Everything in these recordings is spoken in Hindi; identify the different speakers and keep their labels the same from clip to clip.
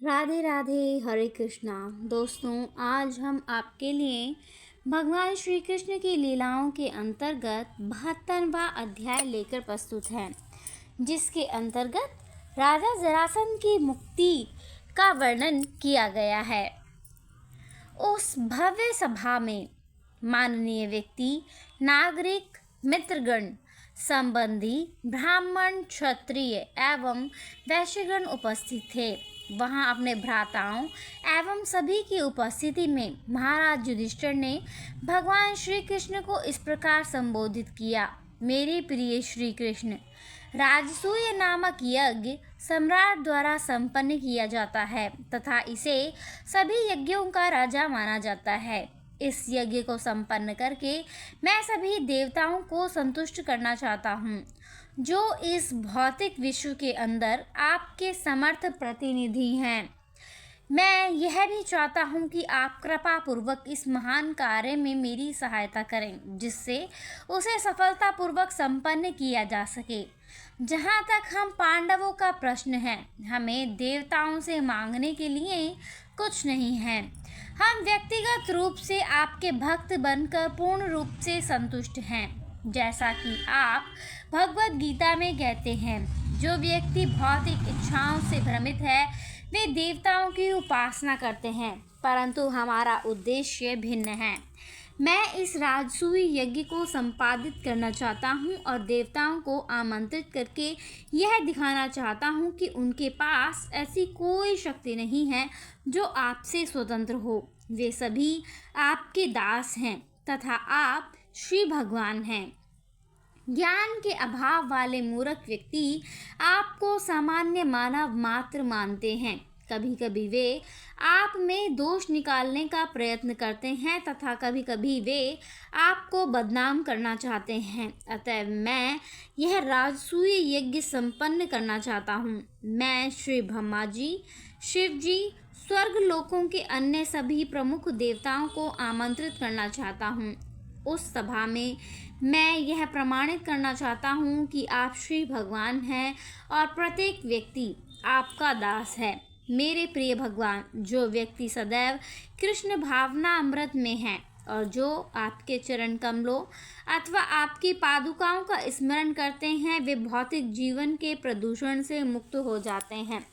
Speaker 1: राधे राधे, हरे कृष्णा। दोस्तों, आज हम आपके लिए भगवान श्री कृष्ण की लीलाओं के अंतर्गत 72वां अध्याय लेकर प्रस्तुत हैं, जिसके अंतर्गत राजा जरासंध की मुक्ति का वर्णन किया गया है। उस भव्य सभा में माननीय व्यक्ति, नागरिक, मित्रगण, संबंधी, ब्राह्मण, क्षत्रिय एवं वैश्यगण उपस्थित थे। वहां अपने भ्राताओं एवं सभी की उपस्थिति में महाराज युधिष्ठिर ने भगवान श्री कृष्ण को इस प्रकार संबोधित किया। मेरे प्रिय श्री कृष्ण, राजसूय नामक यज्ञ सम्राट द्वारा संपन्न किया जाता है तथा इसे सभी यज्ञों का राजा माना जाता है। इस यज्ञ को संपन्न करके मैं सभी देवताओं को संतुष्ट करना चाहता हूँ, जो इस भौतिक विश्व के अंदर आपके समर्थ प्रतिनिधि हैं। मैं यह भी चाहता हूँ कि आप कृपा पूर्वक इस महान कार्य में मेरी सहायता करें, जिससे उसे सफलतापूर्वक संपन्न किया जा सके। जहाँ तक हम पांडवों का प्रश्न है, हमें देवताओं से मांगने के लिए कुछ नहीं है। हम व्यक्तिगत रूप से आपके भक्त बनकर पूर्ण रूप से संतुष्ट हैं। जैसा कि आप भगवत गीता में कहते हैं, जो व्यक्ति भौतिक इच्छाओं से भ्रमित है वे देवताओं की उपासना करते हैं, परंतु हमारा उद्देश्य भिन्न है। मैं इस राजसूय यज्ञ को संपादित करना चाहता हूँ और देवताओं को आमंत्रित करके यह दिखाना चाहता हूँ कि उनके पास ऐसी कोई शक्ति नहीं है जो आपसे स्वतंत्र हो। वे सभी आपके दास हैं तथा आप श्री भगवान हैं। ज्ञान के अभाव वाले मूर्ख व्यक्ति आपको सामान्य मानव मात्र मानते हैं। कभी कभी वे आप में दोष निकालने का प्रयत्न करते हैं तथा कभी कभी वे आपको बदनाम करना चाहते हैं। अतः मैं यह राजसूय यज्ञ संपन्न करना चाहता हूँ। मैं श्री ब्रह्मा जी, शिव जी, स्वर्ग लोकों के अन्य सभी प्रमुख देवताओं को आमंत्रित करना चाहता हूँ। उस सभा में मैं यह प्रमाणित करना चाहता हूँ कि आप श्री भगवान हैं और प्रत्येक व्यक्ति आपका दास है। मेरे प्रिय भगवान, जो व्यक्ति सदैव कृष्ण भावना अमृत में है और जो आपके चरण कमलों अथवा आपकी पादुकाओं का स्मरण करते हैं, वे भौतिक जीवन के प्रदूषण से मुक्त हो जाते हैं।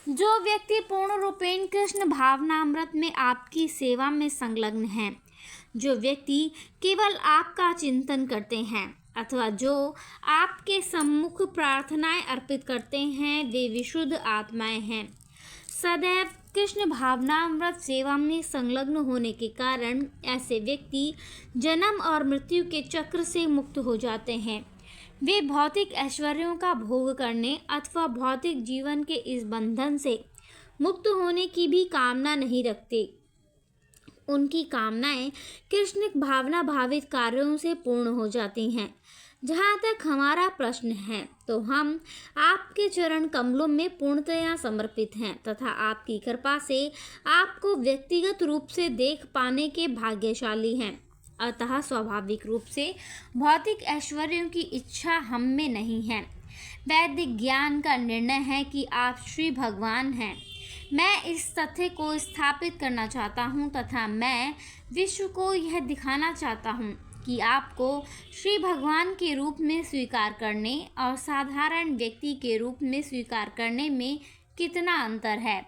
Speaker 1: जो व्यक्ति पूर्ण रूपेण कृष्ण भावनामृत में आपकी सेवा में संलग्न हैं, जो व्यक्ति केवल आपका चिंतन करते हैं अथवा जो आपके सम्मुख प्रार्थनाएं अर्पित करते हैं, वे विशुद्ध आत्माएं हैं। सदैव कृष्ण भावनामृत सेवा में संलग्न होने के कारण ऐसे व्यक्ति जन्म और मृत्यु के चक्र से मुक्त हो जाते हैं। वे भौतिक ऐश्वर्यों का भोग करने अथवा भौतिक जीवन के इस बंधन से मुक्त होने की भी कामना नहीं रखते। उनकी कामनाएं कृष्ण भावना भावित कार्यों से पूर्ण हो जाती हैं। जहाँ तक हमारा प्रश्न है, तो हम आपके चरण कमलों में पूर्णतया समर्पित हैं तथा आपकी कृपा से आपको व्यक्तिगत रूप से देख पाने के भाग्यशाली हैं। अतः स्वाभाविक रूप से भौतिक ऐश्वर्यों की इच्छा हम में नहीं है। वैदिक ज्ञान का निर्णय है कि आप श्री भगवान हैं। मैं इस तथ्य को स्थापित करना चाहता हूँ तथा मैं विश्व को यह दिखाना चाहता हूँ कि आपको श्री भगवान के रूप में स्वीकार करने और साधारण व्यक्ति के रूप में स्वीकार करने में कितना अंतर है।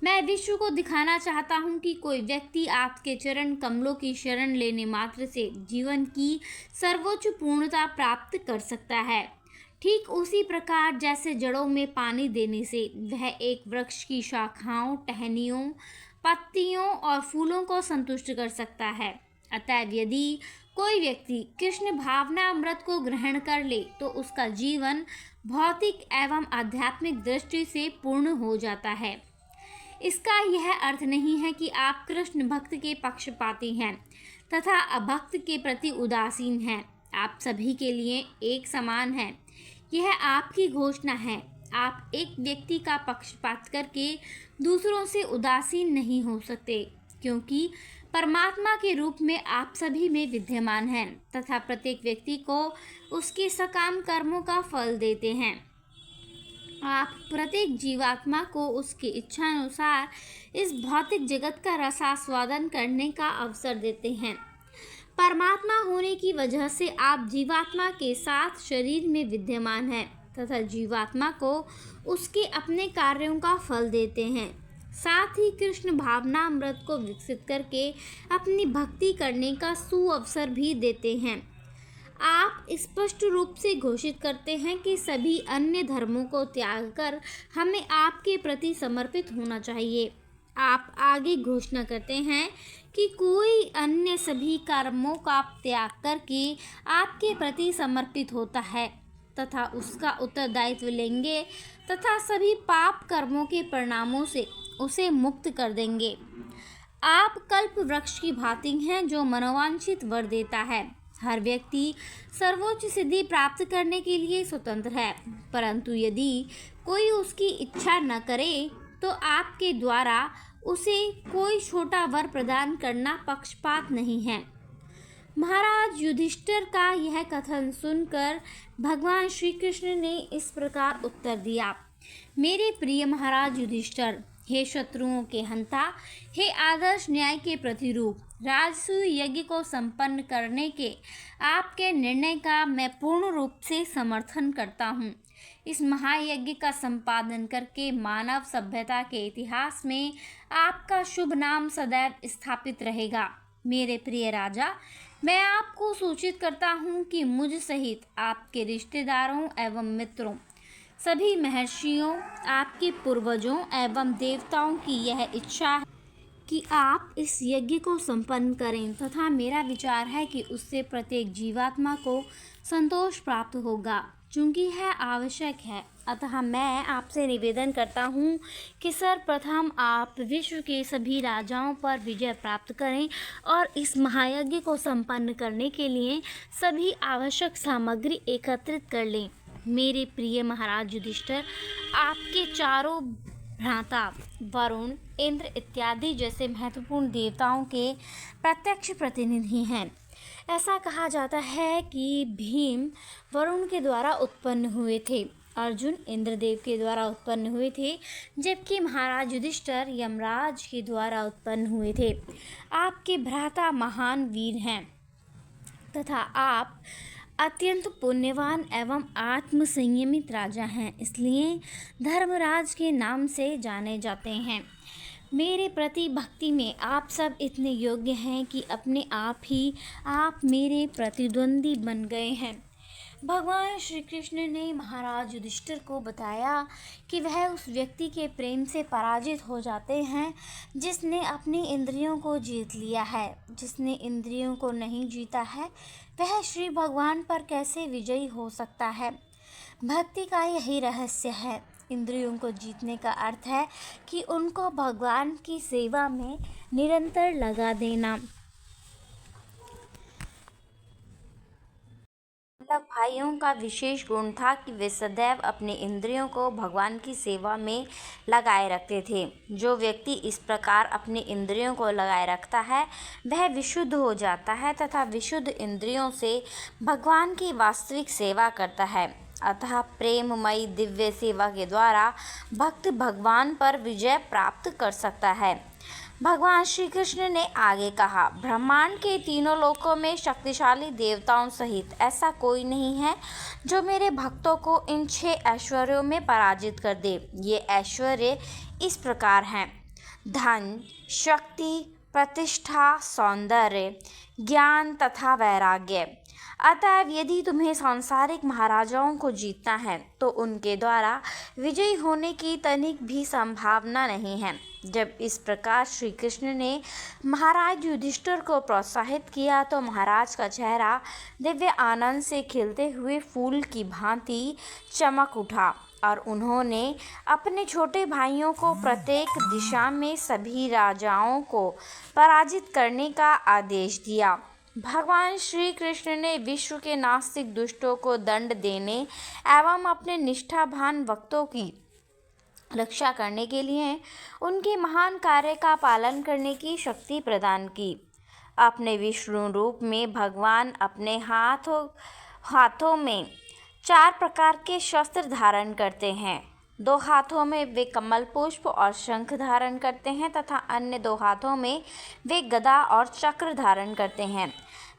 Speaker 1: मैं विश्व को दिखाना चाहता हूँ कि कोई व्यक्ति आपके चरण कमलों की शरण लेने मात्र से जीवन की सर्वोच्च पूर्णता प्राप्त कर सकता है। ठीक उसी प्रकार जैसे जड़ों में पानी देने से वह एक वृक्ष की शाखाओं, टहनियों, पत्तियों और फूलों को संतुष्ट कर सकता है। अतः यदि कोई व्यक्ति कृष्ण भावना अमृत को ग्रहण कर ले तो उसका जीवन भौतिक एवं आध्यात्मिक दृष्टि से पूर्ण हो जाता है। इसका यह अर्थ नहीं है कि आप कृष्ण भक्त के पक्षपाती हैं तथा अभक्त के प्रति उदासीन हैं। आप सभी के लिए एक समान हैं। यह आपकी घोषणा है। आप एक व्यक्ति का पक्षपात करके दूसरों से उदासीन नहीं हो सकते, क्योंकि परमात्मा के रूप में आप सभी में विद्यमान हैं तथा प्रत्येक व्यक्ति को उसके सकाम कर्मों का फल देते हैं। आप प्रत्येक जीवात्मा को उसकी इच्छा अनुसार इस भौतिक जगत का रसास्वादन करने का अवसर देते हैं। परमात्मा होने की वजह से आप जीवात्मा के साथ शरीर में विद्यमान हैं तथा जीवात्मा को उसके अपने कार्यों का फल देते हैं। साथ ही कृष्ण भावनामृत को विकसित करके अपनी भक्ति करने का सुअवसर भी देते हैं। आप स्पष्ट रूप से घोषित करते हैं कि सभी अन्य धर्मों को त्याग कर हमें आपके प्रति समर्पित होना चाहिए। आप आगे घोषणा करते हैं कि कोई अन्य सभी कर्मों का त्याग करके आपके प्रति समर्पित होता है तथा उसका उत्तरदायित्व लेंगे तथा सभी पाप कर्मों के परिणामों से उसे मुक्त कर देंगे। आप कल्प वृक्ष की भांति हैं जो मनोवांछित वर देता है। हर व्यक्ति सर्वोच्च सिद्धि प्राप्त करने के लिए स्वतंत्र है, परंतु यदि कोई उसकी इच्छा न करे तो आपके द्वारा उसे कोई छोटा वर प्रदान करना पक्षपात नहीं है। महाराज युधिष्ठिर का यह कथन सुनकर भगवान श्री कृष्ण ने इस प्रकार उत्तर दिया। मेरे प्रिय महाराज युधिष्ठिर, हे शत्रुओं के हंता, हे आदर्श न्याय के प्रतिरूप, राजसूय यज्ञ को संपन्न करने के आपके निर्णय का मैं पूर्ण रूप से समर्थन करता हूँ। इस महायज्ञ का संपादन करके मानव सभ्यता के इतिहास में आपका शुभ नाम सदैव स्थापित रहेगा। मेरे प्रिय राजा, मैं आपको सूचित करता हूँ कि मुझ सहित आपके रिश्तेदारों एवं मित्रों, सभी महर्षियों, आपके पूर्वजों एवं देवताओं की यह इच्छा है कि आप इस यज्ञ को संपन्न करें तथा मेरा विचार है कि उससे प्रत्येक जीवात्मा को संतोष प्राप्त होगा, चूँकि यह आवश्यक है। अतः मैं आपसे निवेदन करता हूँ कि सर्वप्रथम आप विश्व के सभी राजाओं पर विजय प्राप्त करें और इस महायज्ञ को संपन्न करने के लिए सभी आवश्यक सामग्री एकत्रित कर लें। मेरे प्रिय महाराज युधिष्ठिर, आपके चारों भ्राता वरुण, इंद्र इत्यादि जैसे महत्वपूर्ण देवताओं के प्रत्यक्ष प्रतिनिधि हैं। ऐसा कहा जाता है कि भीम वरुण के द्वारा उत्पन्न हुए थे, अर्जुन इंद्रदेव के द्वारा उत्पन्न हुए थे, जबकि महाराज युधिष्ठिर यमराज के द्वारा उत्पन्न हुए थे। आपके भ्राता महान वीर हैं तथा आप अत्यंत पुण्यवान एवं आत्म संयमित राजा हैं, इसलिए धर्मराज के नाम से जाने जाते हैं। मेरे प्रति भक्ति में आप सब इतने योग्य हैं कि अपने आप ही आप मेरे प्रतिद्वंदी बन गए हैं। भगवान श्री कृष्ण ने महाराज युधिष्ठिर को बताया कि वह उस व्यक्ति के प्रेम से पराजित हो जाते हैं जिसने अपनी इंद्रियों को जीत लिया है। जिसने इंद्रियों को नहीं जीता है वह श्री भगवान पर कैसे विजयी हो सकता है। भक्ति का यही रहस्य है। इंद्रियों को जीतने का अर्थ है कि उनको भगवान की सेवा में निरंतर लगा देना। वल्लभ भाइयों का विशेष गुण था कि वे सदैव अपने इंद्रियों को भगवान की सेवा में लगाए रखते थे। जो व्यक्ति इस प्रकार अपने इंद्रियों को लगाए रखता है वह विशुद्ध हो जाता है तथा विशुद्ध इंद्रियों से भगवान की वास्तविक सेवा करता है। अतः प्रेममयी दिव्य सेवा के द्वारा भक्त भगवान पर विजय प्राप्त कर सकता है। भगवान श्री कृष्ण ने आगे कहा, ब्रह्मांड के तीनों लोकों में शक्तिशाली देवताओं सहित ऐसा कोई नहीं है जो मेरे भक्तों को इन 6 ऐश्वर्यों में पराजित कर दे। ये ऐश्वर्य इस प्रकार हैं: धन, शक्ति, प्रतिष्ठा, सौंदर्य, ज्ञान तथा वैराग्य। अतएव यदि तुम्हें सांसारिक महाराजाओं को जीतना है तो उनके द्वारा विजयी होने की तनिक भी संभावना नहीं है। जब इस प्रकार श्री कृष्ण ने महाराज युधिष्ठिर को प्रोत्साहित किया तो महाराज का चेहरा दिव्य आनंद से खिलते हुए फूल की भांति चमक उठा और उन्होंने अपने छोटे भाइयों को प्रत्येक दिशा में सभी राजाओं को पराजित करने का आदेश दिया। भगवान श्री कृष्ण ने विश्व के नास्तिक दुष्टों को दंड देने एवं अपने निष्ठावान भक्तों की रक्षा करने के लिए उनके महान कार्य का पालन करने की शक्ति प्रदान की। अपने विष्णु रूप में भगवान अपने हाथों में 4 प्रकार के शस्त्र धारण करते हैं: दो हाथों में वे कमल पुष्प और शंख धारण करते हैं तथा अन्य दो हाथों में वे गदा और चक्र धारण करते हैं।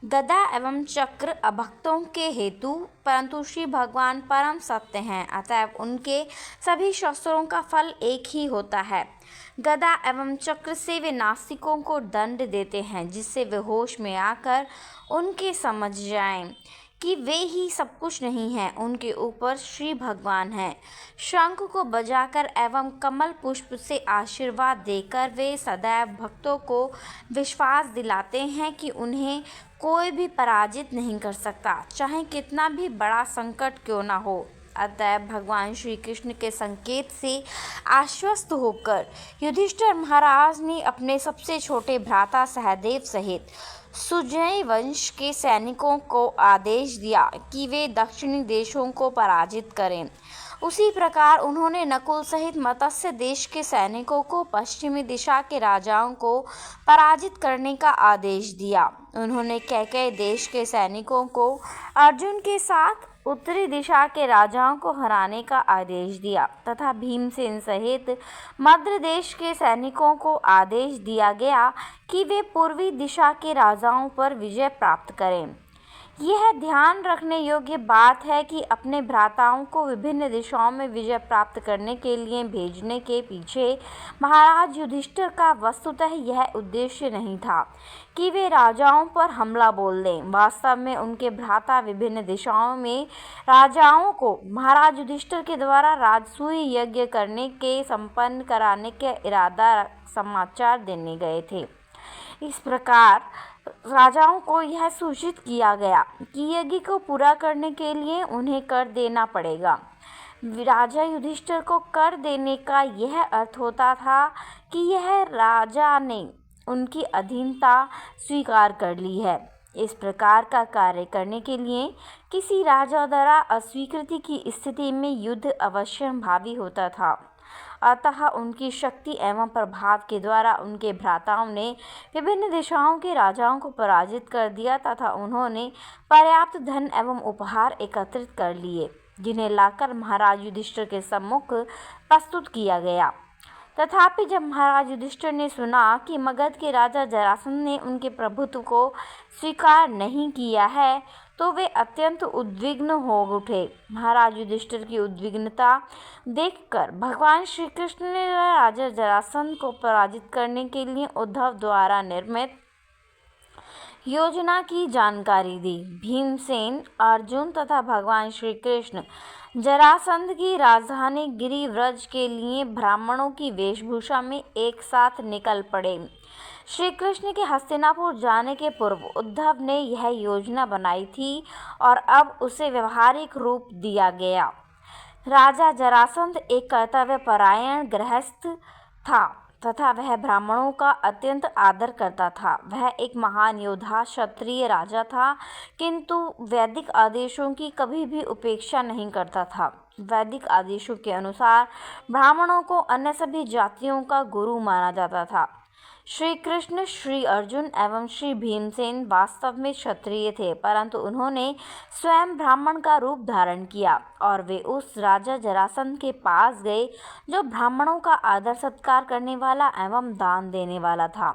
Speaker 1: गदा एवं चक्र अभक्तों के हेतु, परंतु श्री भगवान परम सत्य हैं, अतएव उनके सभी शस्त्रों का फल एक ही होता है। गदा एवं चक्र से वे नास्तिकों को दंड देते हैं, जिससे वे होश में आकर उनके समझ जाएं कि वे ही सब कुछ नहीं हैं, उनके ऊपर श्री भगवान हैं। शंख को बजाकर एवं कमल पुष्प से आशीर्वाद देकर वे सदैव भक्तों को विश्वास दिलाते हैं कि उन्हें कोई भी पराजित नहीं कर सकता, चाहे कितना भी बड़ा संकट क्यों न हो। अतः भगवान श्री कृष्ण के संकेत से आश्वस्त होकर युधिष्ठिर महाराज ने अपने सबसे छोटे भ्राता सहदेव सहित सुजय वंश के सैनिकों को आदेश दिया कि वे दक्षिणी देशों को पराजित करें। उसी प्रकार उन्होंने नकुल सहित मत्स्य देश के सैनिकों को पश्चिमी दिशा के राजाओं को पराजित करने का आदेश दिया। उन्होंने कैकेयी देश के सैनिकों को अर्जुन के साथ उत्तरी दिशा के राजाओं को हराने का आदेश दिया तथा भीमसेन सहित मध्य देश के सैनिकों को आदेश दिया गया कि वे पूर्वी दिशा के राजाओं पर विजय प्राप्त करें। यह ध्यान रखने योग्य बात है कि अपने भ्राताओं को विभिन्न दिशाओं में विजय प्राप्त करने के लिए भेजने के पीछे महाराज युधिष्ठिर का वस्तुतः यह उद्देश्य नहीं था कि वे राजाओं पर हमला बोल दें। वास्तव में उनके भ्राता विभिन्न दिशाओं में राजाओं को महाराज युधिष्ठिर के द्वारा राजसूय यज्ञ करने के संपन्न कराने के इरादा समाचार देने गए थे। इस प्रकार राजाओं को यह सूचित किया गया कि यज्ञ को पूरा करने के लिए उन्हें कर देना पड़ेगा। राजा युधिष्ठिर को कर देने का यह अर्थ होता था कि यह राजा ने उनकी अधीनता स्वीकार कर ली है। इस प्रकार का कार्य करने के लिए किसी राजा द्वारा अस्वीकृति की स्थिति में युद्ध अवश्य भावी होता था। अतः उनकी शक्ति एवं प्रभाव के द्वारा उनके भ्राताओं ने विभिन्न दिशाओं के राजाओं को पराजित कर दिया तथा उन्होंने पर्याप्त धन एवं उपहार एकत्रित कर लिए, जिन्हें लाकर महाराज युधिष्ठिर के सम्मुख प्रस्तुत किया गया। तथापि जब महाराज युधिष्ठिर ने सुना कि मगध के राजा जरासंध ने उनके प्रभुत्व को स्वीकार नहीं किया है, तो वे अत्यंत उद्विग्न हो उठे। महाराज युधिष्ठिर की उद्विग्नता देखकर भगवान श्री कृष्ण ने राजा जरासंध को पराजित करने के लिए उद्धव द्वारा निर्मित योजना की जानकारी दी। भीमसेन, अर्जुन तथा भगवान श्री कृष्ण जरासंध की राजधानी गिरिव्रज के लिए ब्राह्मणों की वेशभूषा में एक साथ निकल पड़े। श्री कृष्ण के हस्तिनापुर जाने के पूर्व उद्धव ने यह योजना बनाई थी और अब उसे व्यवहारिक रूप दिया गया। राजा जरासंध एक कर्तव्यपरायण गृहस्थ था तथा वह ब्राह्मणों का अत्यंत आदर करता था। वह एक महान योद्धा क्षत्रिय राजा था, किंतु वैदिक आदेशों की कभी भी उपेक्षा नहीं करता था। वैदिक आदेशों के अनुसार ब्राह्मणों को अन्य सभी जातियों का गुरु माना जाता था। श्री कृष्ण, श्री अर्जुन एवं श्री भीमसेन वास्तव में क्षत्रिय थे, परंतु उन्होंने स्वयं ब्राह्मण का रूप धारण किया और वे उस राजा जरासंध के पास गए जो ब्राह्मणों का आदर सत्कार करने वाला एवं दान देने वाला था।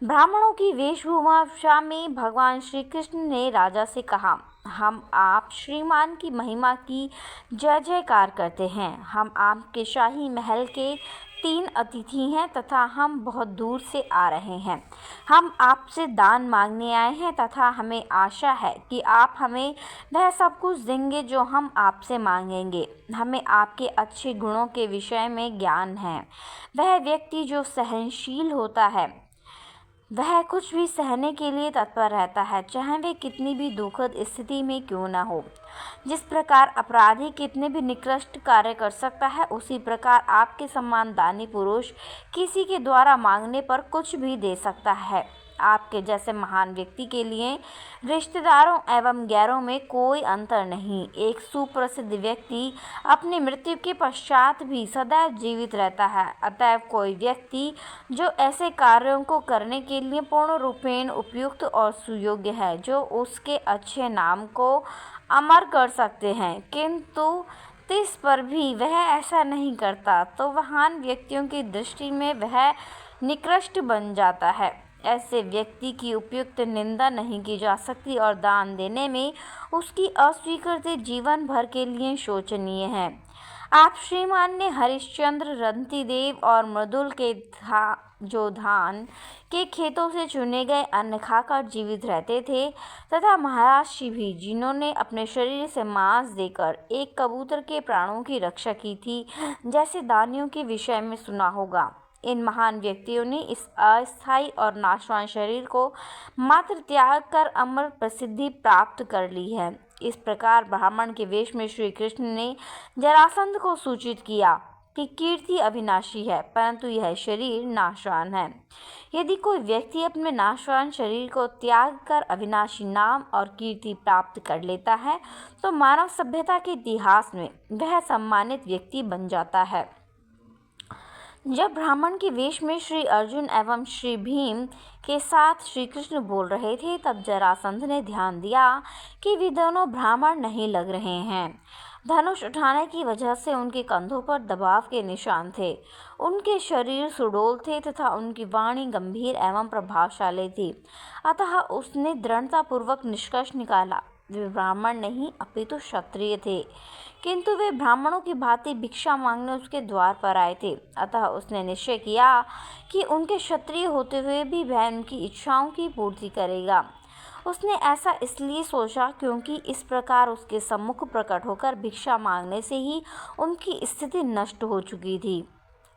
Speaker 1: ब्राह्मणों की वेशभूषा में भगवान श्री कृष्ण ने राजा से कहा, हम आप श्रीमान की महिमा की जय जयकार करते हैं। हम आपके शाही महल के 3 अतिथि हैं तथा हम बहुत दूर से आ रहे हैं। हम आपसे दान मांगने आए हैं तथा हमें आशा है कि आप हमें वह सब कुछ देंगे जो हम आपसे मांगेंगे। हमें आपके अच्छे गुणों के विषय में ज्ञान है। वह व्यक्ति जो सहनशील होता है वह कुछ भी सहने के लिए तत्पर रहता है, चाहे वे कितनी भी दुखद स्थिति में क्यों न हो। जिस प्रकार अपराधी कितने भी निकृष्ट कार्य कर सकता है, उसी प्रकार आपके समान दानी पुरुष किसी के द्वारा मांगने पर कुछ भी दे सकता है। आपके जैसे महान व्यक्ति के लिए रिश्तेदारों एवं गैरों में कोई अंतर नहीं। एक सुप्रसिद्ध व्यक्ति अपनी मृत्यु के पश्चात भी सदैव जीवित रहता है। अतएव कोई व्यक्ति जो ऐसे कार्यों को करने के लिए पूर्ण रूपेण उपयुक्त और सुयोग्य है, जो उसके अच्छे नाम को अमर कर सकते हैं, किंतु तिस पर भी वह ऐसा नहीं करता तो महान व्यक्तियों की दृष्टि में वह निकृष्ट बन जाता है। ऐसे व्यक्ति की उपयुक्त निंदा नहीं की जा सकती और दान देने में उसकी अस्वीकृति जीवन भर के लिए शोचनीय है। आप श्रीमान ने हरिश्चंद्र, रंतिदेव और मृदुल के जो धान के खेतों से चुने गए अन्न खाकर जीवित रहते थे, तथा महाराज शिभी, जिन्होंने अपने शरीर से मांस देकर एक कबूतर के प्राणों की रक्षा की थी, जैसे दानियों के विषय में सुना होगा। इन महान व्यक्तियों ने इस अस्थायी और नाशवान शरीर को मात्र त्याग कर अमर प्रसिद्धि प्राप्त कर ली है। इस प्रकार ब्राह्मण के वेश में श्री कृष्ण ने जरासंध को सूचित किया कि कीर्ति अविनाशी है, परंतु यह शरीर नाशवान है। यदि कोई व्यक्ति अपने नाशवान शरीर को त्याग कर अविनाशी नाम और कीर्ति प्राप्त कर लेता है, तो मानव सभ्यता के इतिहास में वह सम्मानित व्यक्ति बन जाता है। जब ब्राह्मण के वेश में श्री अर्जुन एवं श्री भीम के साथ श्री कृष्ण बोल रहे थे, तब जरासंध ने ध्यान दिया कि वे दोनों ब्राह्मण नहीं लग रहे हैं। धनुष उठाने की वजह से उनके कंधों पर दबाव के निशान थे। उनके शरीर सुडौल थे तथा उनकी वाणी गंभीर एवं प्रभावशाली थी। अतः उसने दृढ़तापूर्वक निष्कर्ष निकाला, वे ब्राह्मण नहीं अपितु क्षत्रिय थे। किंतु वे ब्राह्मणों की भांति भिक्षा मांगने उसके द्वार पर आए थे। अतः उसने निश्चय किया कि उनके क्षत्रिय होते हुए भी वह उनकी इच्छाओं की पूर्ति करेगा। उसने ऐसा इसलिए सोचा क्योंकि इस प्रकार उसके सम्मुख प्रकट होकर भिक्षा मांगने से ही उनकी स्थिति नष्ट हो चुकी थी।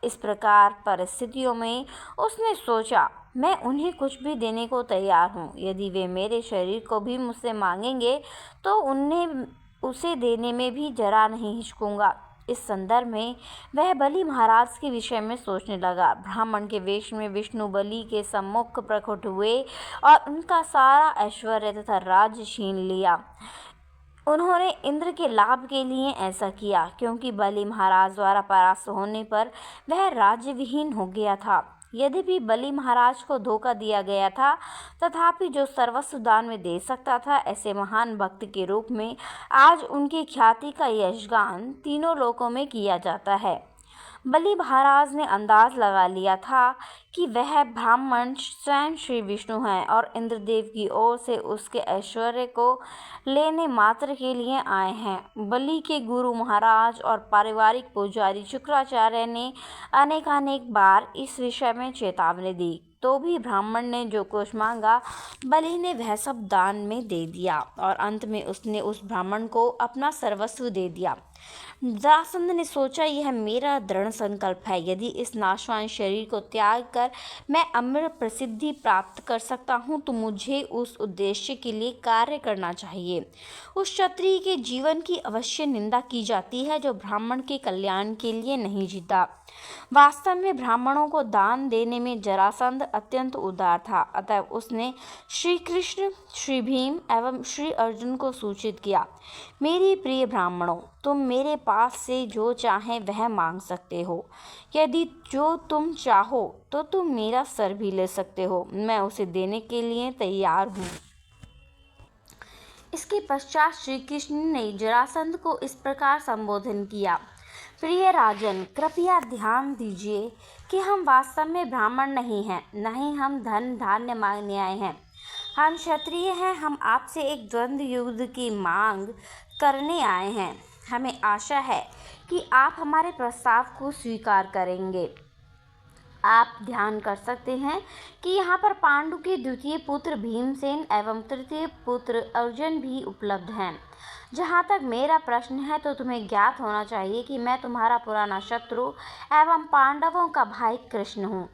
Speaker 1: इस प्रकार परिस्थितियों में उसने सोचा, मैं उन्हें कुछ भी देने को तैयार हूँ। यदि वे मेरे शरीर को भी मुझसे मांगेंगे तो उन्हें उसे देने में भी जरा नहीं हिचकूंगा। इस संदर्भ में वह बलि महाराज के विषय में सोचने लगा। ब्राह्मण के वेश में विष्णु बलि के सम्मुख प्रकट हुए और उनका सारा ऐश्वर्य तथा राज्य छीन लिया। उन्होंने इंद्र के लाभ के लिए ऐसा किया, क्योंकि बलि महाराज द्वारा परास्त होने पर वह राज्य विहीन हो गया था। यद्यपि बलि महाराज को धोखा दिया गया था, तथापि जो सर्वस्व दान में दे सकता था, ऐसे महान भक्त के रूप में आज उनकी ख्याति का यशगान तीनों लोकों में किया जाता है। बलि महाराज ने अंदाज लगा लिया था कि वह ब्राह्मण स्वयं श्री विष्णु हैं और इंद्रदेव की ओर से उसके ऐश्वर्य को लेने मात्र के लिए आए हैं। बलि के गुरु महाराज और पारिवारिक पुजारी शुक्राचार्य ने अनेकानेक बार इस विषय में चेतावनी दी, तो भी ब्राह्मण ने जो कुछ मांगा, बलि ने वह सब दान में दे दिया और अंत में उसने उस ब्राह्मण को अपना सर्वस्व दे दिया। जरासंध ने सोचा, यह मेरा दृढ़ संकल्प है। यदि इस नाशवान शरीर को त्याग कर मैं अमर प्रसिद्धि प्राप्त कर सकता हूँ, तो मुझे उस उद्देश्य के लिए कार्य करना चाहिए। उस क्षत्रिय के जीवन की अवश्य निंदा की जाती है जो ब्राह्मण के कल्याण के लिए नहीं जीता। वास्तव में ब्राह्मणों को दान देने में जरासंध अत्यंत उदार था। अतः उसने श्री कृष्ण, श्री भीम एवं श्री अर्जुन को सूचित किया, मेरे प्रिय ब्राह्मणों, तुम मेरे पास से जो चाहें वह मांग सकते हो। यदि जो तुम चाहो तो तुम मेरा सर भी ले सकते हो, मैं उसे देने के लिए तैयार हूँ। इसके पश्चात श्री कृष्ण ने जरासंध को इस प्रकार संबोधन किया, प्रिय राजन, कृपया ध्यान दीजिए कि हम वास्तव में ब्राह्मण नहीं हैं, न ही हम धन धान्य मांगने आए हैं। हम क्षत्रिय हैं। हम आपसे एक द्वंद्व युद्ध की मांग करने आए हैं। हमें आशा है कि आप हमारे प्रस्ताव को स्वीकार करेंगे। आप ध्यान कर सकते हैं कि यहाँ पर पांडु के द्वितीय पुत्र भीमसेन एवं तृतीय पुत्र अर्जुन भी उपलब्ध हैं। जहाँ तक मेरा प्रश्न है, तो तुम्हें ज्ञात होना चाहिए कि मैं तुम्हारा पुराना शत्रु एवं पांडवों का भाई कृष्ण हूँ।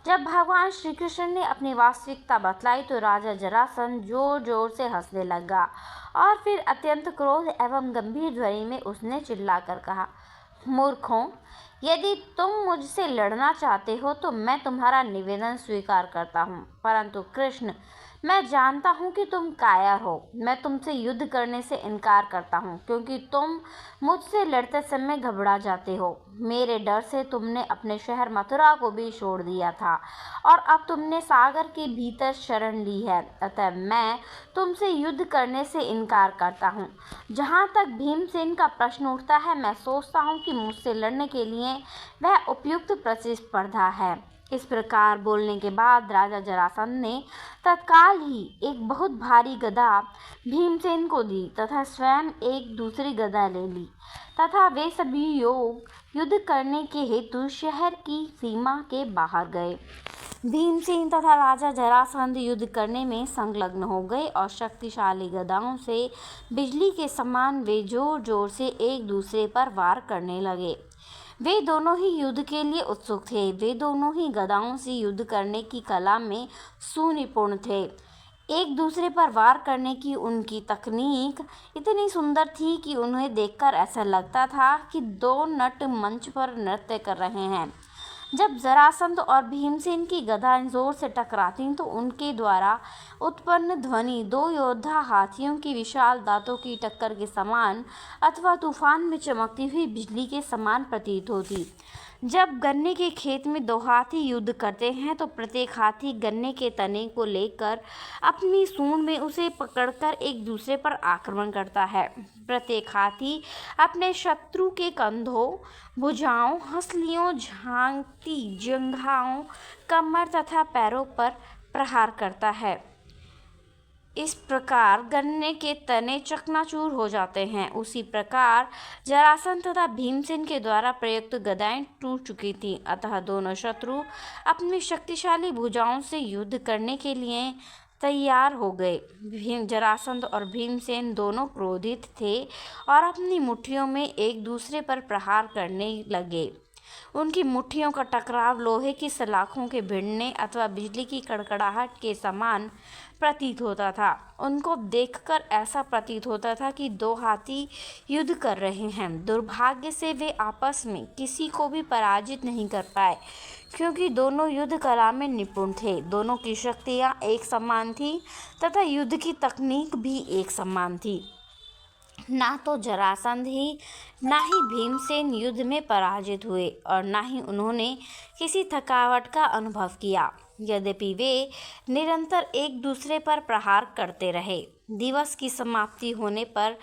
Speaker 1: जब भगवान श्री कृष्ण ने अपनी वास्तविकता बतलाई तो राजा जरासंध जोर जोर से हंसने लगा और फिर अत्यंत क्रोध एवं गंभीर ध्वनि में उसने चिल्लाकर कहा, मूर्खों, यदि तुम मुझसे लड़ना चाहते हो तो मैं तुम्हारा निवेदन स्वीकार करता हूँ, परंतु कृष्ण, मैं जानता हूँ कि तुम कायर हो। मैं तुमसे युद्ध करने से इनकार करता हूँ क्योंकि तुम मुझसे लड़ते समय घबरा जाते हो। मेरे डर से तुमने अपने शहर मथुरा को भी छोड़ दिया था और अब तुमने सागर के भीतर शरण ली है। अतः मैं तुमसे युद्ध करने से इनकार करता हूँ। जहाँ तक भीमसेन का प्रश्न उठता है, मैं सोचता हूँ कि मुझसे लड़ने के लिए वह उपयुक्त प्रतिस्पर्धा है। इस प्रकार बोलने के बाद राजा जरासंध ने तत्काल ही एक बहुत भारी गदा भीमसेन को दी तथा स्वयं एक दूसरी गदा ले ली तथा वे सभी युद्ध करने के हेतु शहर की सीमा के बाहर गए। भीमसेन तथा राजा जरासंध युद्ध करने में संलग्न हो गए और शक्तिशाली गदाओं से बिजली के समान वे जोर जोर से एक दूसरे पर वार करने लगे। वे दोनों ही युद्ध के लिए उत्सुक थे। वे दोनों ही गदाओं से युद्ध करने की कला में सुनिपुण थे। एक दूसरे पर वार करने की उनकी तकनीक इतनी सुंदर थी कि उन्हें देखकर ऐसा लगता था कि दो नट मंच पर नृत्य कर रहे हैं। जब जरासंध और भीमसेन की गदाएं जोर से टकराती तो उनके द्वारा उत्पन्न ध्वनि दो योद्धा हाथियों की विशाल दांतों की टक्कर के समान अथवा तूफान में चमकती हुई बिजली के समान प्रतीत होती। जब गन्ने के खेत में दो हाथी युद्ध करते हैं तो प्रत्येक हाथी गन्ने के तने को लेकर अपनी सूंड में उसे पकड़कर एक दूसरे पर आक्रमण करता है। प्रत्येक हाथी अपने शत्रु के कंधों, भुजाओं, हंसलियों, झांकती जंघाओं, कमर तथा पैरों पर प्रहार करता है। इस प्रकार गन्ने के तने चकनाचूर हो जाते हैं। उसी प्रकार जरासंध तथा भीमसेन के द्वारा प्रयुक्त गदाएं टूट चुकी थीं। अतः दोनों शत्रु अपनी शक्तिशाली भुजाओं से युद्ध करने के लिए तैयार हो गए। जरासंध और भीमसेन दोनों क्रोधित थे और अपनी मुट्ठियों में एक दूसरे पर प्रहार करने लगे। उनकी मुट्ठियों का टकराव लोहे की सलाखों के भिड़ने अथवा बिजली की कड़कड़ाहट के समान प्रतीत होता था। उनको देखकर ऐसा प्रतीत होता था कि दो हाथी युद्ध कर रहे हैं। दुर्भाग्य से वे आपस में किसी को भी पराजित नहीं कर पाए क्योंकि दोनों युद्ध कला में निपुण थे। दोनों की शक्तियाँ एक समान थी तथा युद्ध की तकनीक भी एक समान थी। ना तो जरासंध ही ना ही भीमसेन युद्ध में पराजित हुए और ना ही उन्होंने किसी थकावट का अनुभव किया। यद्यपि वे निरंतर एक दूसरे पर प्रहार करते रहे। दिवस की समाप्ति होने पर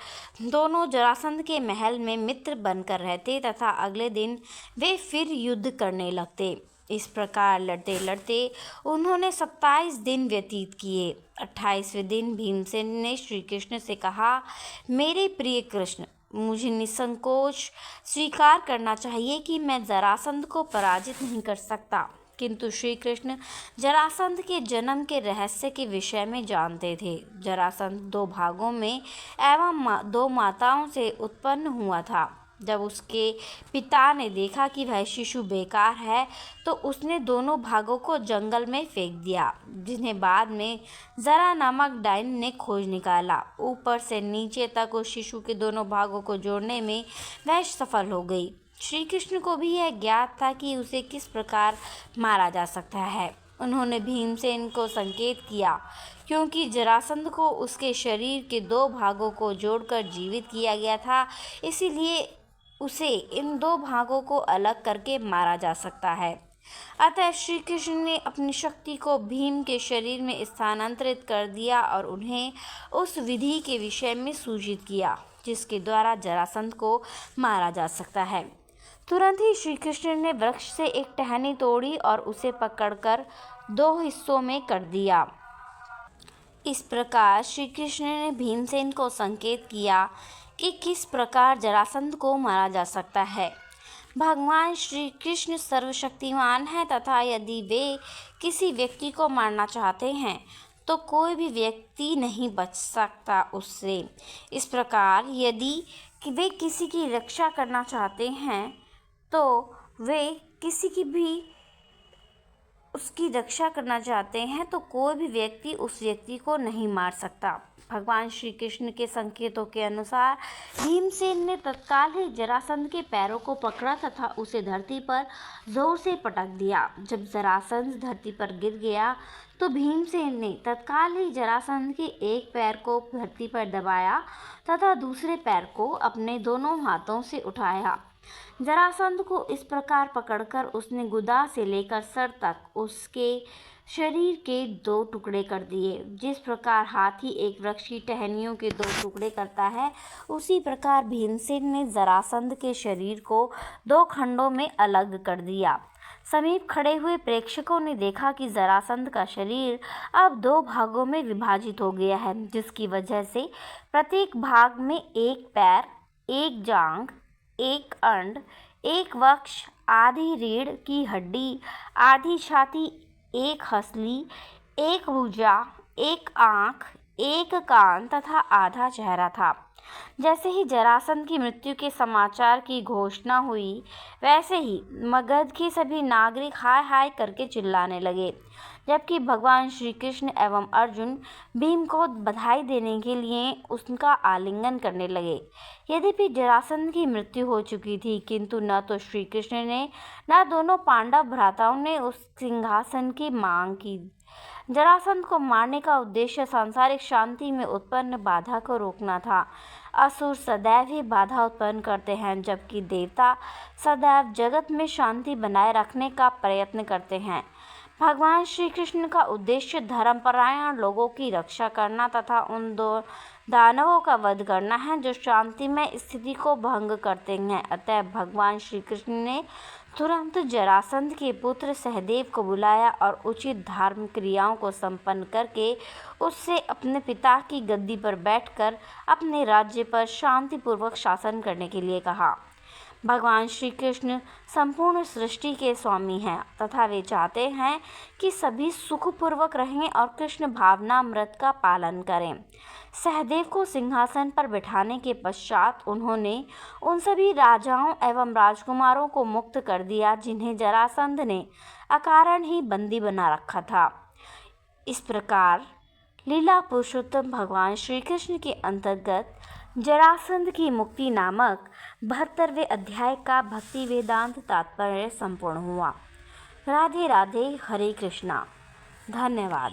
Speaker 1: दोनों जरासंध के महल में मित्र बनकर रहते तथा अगले दिन वे फिर युद्ध करने लगते। इस प्रकार लड़ते लड़ते उन्होंने 27 दिन व्यतीत किए। 28वें दिन भीमसेन ने श्री कृष्ण से कहा, मेरे प्रिय कृष्ण, मुझे निसंकोच स्वीकार करना चाहिए कि मैं जरासंध को पराजित नहीं कर सकता। किंतु श्री कृष्ण जरासंध के जन्म के रहस्य के विषय में जानते थे। जरासंध 2 भागों में एवं 2 माताओं से उत्पन्न हुआ था। जब उसके पिता ने देखा कि वह शिशु बेकार है तो उसने दोनों भागों को जंगल में फेंक दिया, जिन्हें बाद में जरा नामक डाइन ने खोज निकाला। ऊपर से नीचे तक उस शिशु के दोनों भागों को जोड़ने में वह सफल हो गई। श्री कृष्ण को भी यह ज्ञात था कि उसे किस प्रकार मारा जा सकता है। उन्होंने भीमसेन को संकेत किया क्योंकि जरासंध को उसके शरीर के 2 भागों को जोड़कर जीवित किया गया था, इसीलिए उसे इन 2 भागों को अलग करके मारा जा सकता है। अतः श्री कृष्ण ने अपनी शक्ति को भीम के शरीर में स्थानांतरित कर दिया और उन्हें उस विधि के विषय में सूचित किया जिसके द्वारा जरासंध को मारा जा सकता है। तुरंत ही श्री कृष्ण ने वृक्ष से एक टहनी तोड़ी और उसे पकड़कर 2 हिस्सों में कर दिया। इस प्रकार श्री कृष्ण ने भीमसेन को संकेत किया कि किस प्रकार जरासंध को मारा जा सकता है। भगवान श्री कृष्ण सर्वशक्तिमान हैं तथा यदि वे किसी व्यक्ति को मारना चाहते हैं तो कोई भी व्यक्ति नहीं बच सकता उससे। इस प्रकार यदि वे किसी की रक्षा करना चाहते हैं तो वे किसी की भी उसकी रक्षा करना चाहते हैं तो कोई भी व्यक्ति उस व्यक्ति को नहीं मार सकता। भगवान श्री कृष्ण के संकेतों के अनुसार भीमसेन ने तत्काल ही जरासंध के पैरों को पकड़ा तथा उसे धरती पर जोर से पटक दिया। जब जरासंध धरती पर गिर गया तो भीमसेन ने तत्काल ही जरासंध के एक पैर को धरती पर दबाया तथा दूसरे पैर को अपने दोनों हाथों से उठाया। जरासंध को इस प्रकार पकड़कर उसने गुदा से लेकर सर तक उसके शरीर के 2 टुकड़े कर दिए। जिस प्रकार हाथी एक वृक्ष की टहनियों के 2 टुकड़े करता है, उसी प्रकार भीमसेन ने जरासंध के शरीर को 2 खंडों में अलग कर दिया। समीप खड़े हुए प्रेक्षकों ने देखा कि जरासंध का शरीर अब 2 भागों में विभाजित हो गया है, जिसकी वजह से प्रत्येक भाग में एक पैर, एक जांघ, एक अंड, एक वक्ष, आधी रीढ़ की हड्डी, आधी छाती, एक हंसली, एक भुजा, एक आँख, एक कान तथा आधा चेहरा था। जैसे ही जरासंध की मृत्यु के समाचार की घोषणा हुई, वैसे ही मगध के सभी नागरिक हाय हाय करके चिल्लाने लगे, जबकि भगवान श्री कृष्ण एवं अर्जुन भीम को बधाई देने के लिए उसका आलिंगन करने लगे। यद्यपि जरासंध की मृत्यु हो चुकी थी, किंतु न तो श्री कृष्ण ने न दोनों पांडव भ्राताओं ने उस सिंहासन की मांग की। जरासंध को मारने का उद्देश्य सांसारिक शांति में उत्पन्न बाधा को रोकना था। असुर सदैव ही बाधा उत्पन्न करते हैं, जबकि देवता सदैव जगत में शांति बनाए रखने का प्रयत्न करते हैं। भगवान श्री कृष्ण का उद्देश्य धर्मपरायण लोगों की रक्षा करना तथा उन 2 दानवों का वध करना है जो शांतिमय स्थिति को भंग करते हैं। अतः भगवान श्री कृष्ण ने तुरंत जरासंध के पुत्र सहदेव को बुलाया और उचित धार्मिक क्रियाओं को संपन्न करके उससे अपने पिता की गद्दी पर बैठकर अपने राज्य पर शांतिपूर्वक शासन करने के लिए कहा। भगवान श्री कृष्ण संपूर्ण सृष्टि के स्वामी हैं तथा वे चाहते हैं कि सभी सुखपूर्वक रहें और कृष्ण भावनामृत का पालन करें। सहदेव को सिंहासन पर बिठाने के पश्चात उन्होंने उन सभी राजाओं एवं राजकुमारों को मुक्त कर दिया जिन्हें जरासंध ने अकारण ही बंदी बना रखा था। इस प्रकार लीला पुरुषोत्तम भगवान श्री कृष्ण के अंतर्गत जरासंध की मुक्ति नामक 72वें अध्याय का भक्ति वेदांत तात्पर्य संपूर्ण हुआ। राधे राधे, हरे कृष्णा। धन्यवाद।